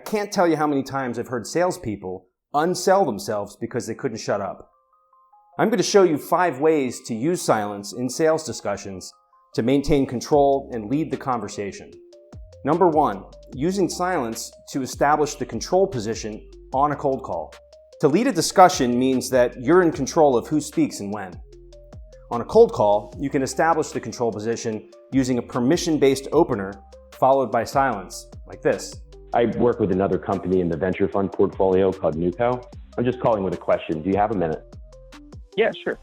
can't tell you how many times I've heard salespeople unsell themselves because they couldn't shut up. I'm going to show you 5 ways to use silence in sales discussions to maintain control and lead the conversation. Number 1, using silence to establish the control position on a cold call. To lead a discussion means that you're in control of who speaks and when. On a cold call, you can establish the control position using a permission-based opener followed by silence, like this. I work with another company in the venture fund portfolio called Nuco. I'm just calling with a question. Do you have a minute? Yeah, sure.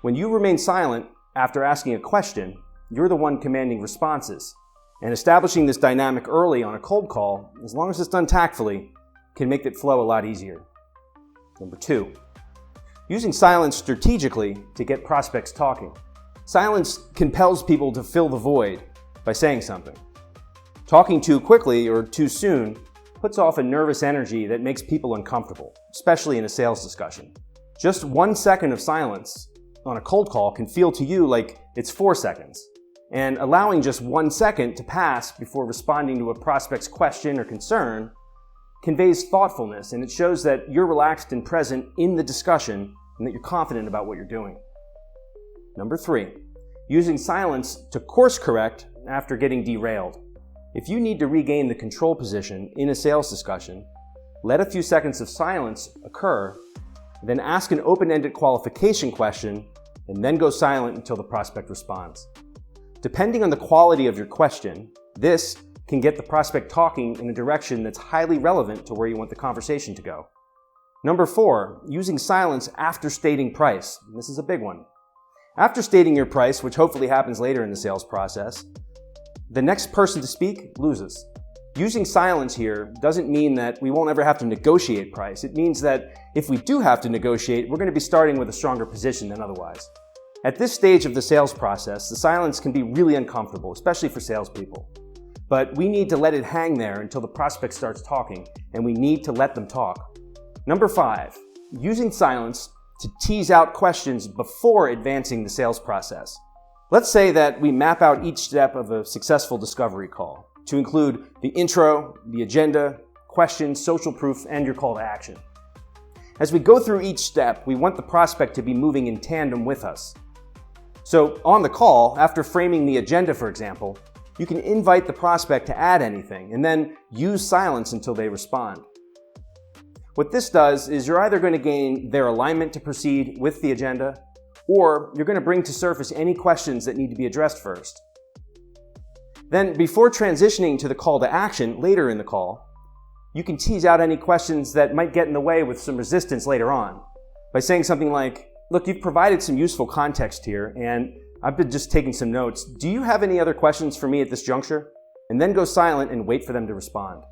When you remain silent after asking a question, you're the one commanding responses. And establishing this dynamic early on a cold call, as long as it's done tactfully, can make it flow a lot easier. Number 2, using silence strategically to get prospects talking. Silence compels people to fill the void by saying something. Talking too quickly or too soon puts off a nervous energy that makes people uncomfortable, especially in a sales discussion. Just 1 second of silence on a cold call can feel to you like it's 4 seconds. And allowing just 1 second to pass before responding to a prospect's question or concern conveys thoughtfulness, and it shows that you're relaxed and present in the discussion and that you're confident about what you're doing. Number 3, using silence to course correct after getting derailed. If you need to regain the control position in a sales discussion, let a few seconds of silence occur, then ask an open-ended qualification question, and then go silent until the prospect responds. Depending on the quality of your question, this can get the prospect talking in a direction that's highly relevant to where you want the conversation to go. Number 4, using silence after stating price. This is a big one. After stating your price, which hopefully happens later in the sales process, the next person to speak loses. Using silence here doesn't mean that we won't ever have to negotiate price. It means that if we do have to negotiate, we're going to be starting with a stronger position than otherwise. At this stage of the sales process, the silence can be really uncomfortable, especially for salespeople. But we need to let it hang there until the prospect starts talking, and we need to let them talk. Number 5, using silence to tease out questions before advancing the sales process. Let's say that we map out each step of a successful discovery call to include the intro, the agenda, questions, social proof, and your call to action. As we go through each step, we want the prospect to be moving in tandem with us. So on the call, after framing the agenda, for example, you can invite the prospect to add anything and then use silence until they respond. What this does is you're either going to gain their alignment to proceed with the agenda, or you're going to bring to surface any questions that need to be addressed first. Then, before transitioning to the call to action later in the call, you can tease out any questions that might get in the way with some resistance later on by saying something like, look, you've provided some useful context here, and I've been just taking some notes. Do you have any other questions for me at this juncture? And then go silent and wait for them to respond.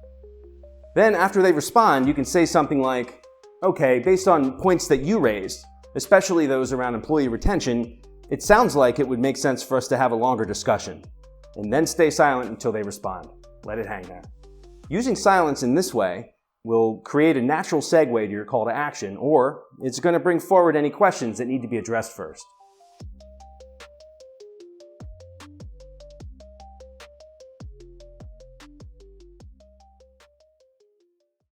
Then, after they respond, you can say something like, okay, based on points that you raised, especially those around employee retention, it sounds like it would make sense for us to have a longer discussion. And then stay silent until they respond. Let it hang there. Using silence in this way will create a natural segue to your call to action, or it's going to bring forward any questions that need to be addressed first.